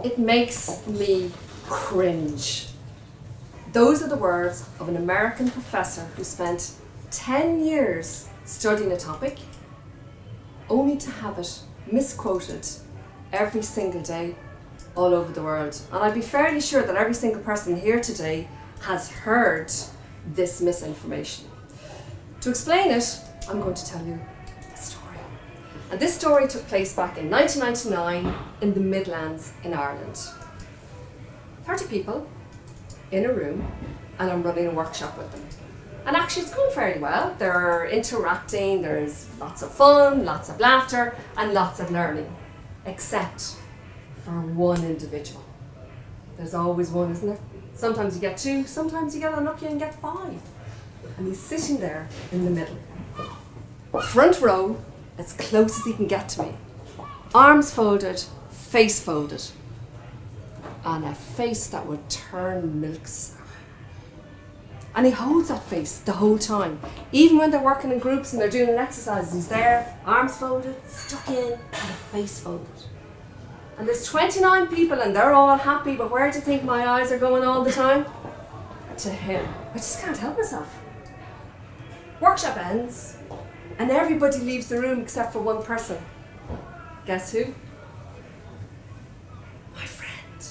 It makes me cringe. Those are the words of an American professor who spent 10 years studying a topic only to have it misquoted every single day all over the world. And I'd be fairly sure that every single person here today has heard this misinformation. To explain it, I'm going to tell you a story. And this story took place back in 1999 in the Midlands in Ireland. 30 people in a room, and I'm running a workshop with them. And actually it's going fairly well. They're interacting, there's lots of fun, lots of laughter, and lots of learning. Except for one individual. There's always one, isn't there? Sometimes you get two, sometimes you get unlucky and get five. And he's sitting there in the middle. Front row, as close as he can get to me. Arms folded, face folded. And a face that would turn milk sour. And he holds that face the whole time. Even when they're working in groups and they're doing an exercise, he's there, arms folded, stuck in, and a face folded. And there's 29 people and they're all happy, but where do you think my eyes are going all the time? To him. I just can't help myself. Workshop ends, and everybody leaves the room except for one person. Guess who? My friend.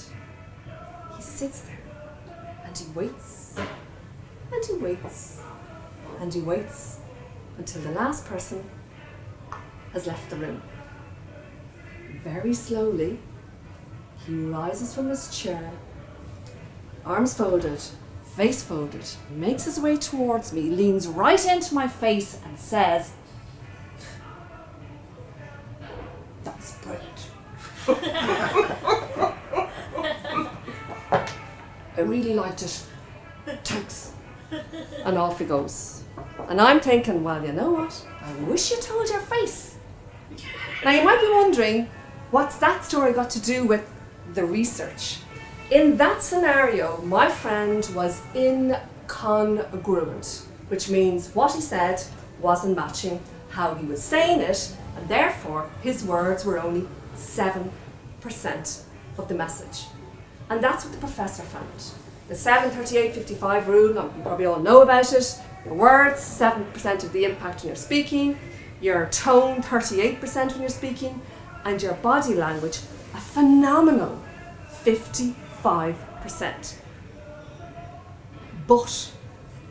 He sits there, and he waits, and he waits, and he waits, until the last person has left the room. Very slowly, he rises from his chair, arms folded, face folded, makes his way towards me, leans right into my face and says, "That was brilliant. I really liked it. Thanks." And off he goes. And I'm thinking, well, you know what? I wish you told your face. Now you might be wondering, what's that story got to do with the research? In that scenario, my friend was incongruent, which means what he said wasn't matching how he was saying it, and therefore his words were only 7% of the message. And that's what the professor found. The 7-38-55 rule, you probably all know about it. Your words, 7% of the impact when you're speaking, your tone, 38% when you're speaking, and your body language, a phenomenal 55%. But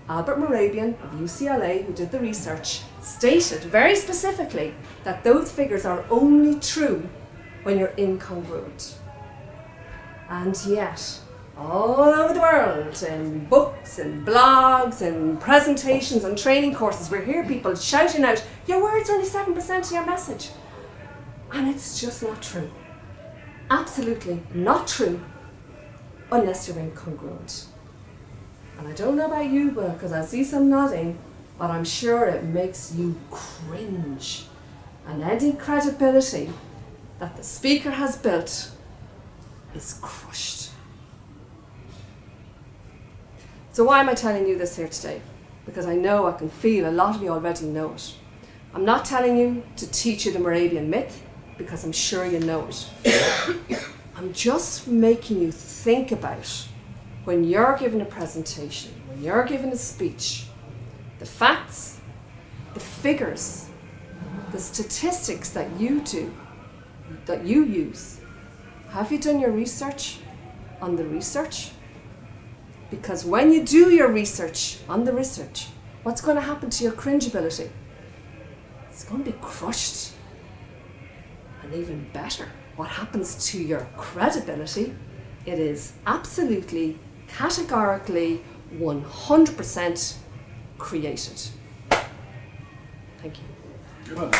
Albert Mehrabian of UCLA, who did the research, stated very specifically that those figures are only true when you're incongruent. And yet, all over the world, in books and blogs and presentations and training courses, we hear people shouting out, your words are only 7% of your message. And it's just not true. Absolutely not true, unless you're incongruent. And I don't know about you, because I see some nodding, but I'm sure it makes you cringe. And any credibility that the speaker has built is crushed. So why am I telling you this here today? Because I know, I can feel a lot of you already know it. I'm not telling you to teach you the Mehrabian myth, because I'm sure you know it. I'm just making you think about, when you're giving a presentation, when you're giving a speech, the facts, the figures, the statistics that you do, that you use. Have you done your research on the research? Because when you do your research on the research, what's going to happen to your cringeability? It's going to be crushed. And even better, what happens to your credibility? It is absolutely, categorically, 100% created. Thank you. Good one.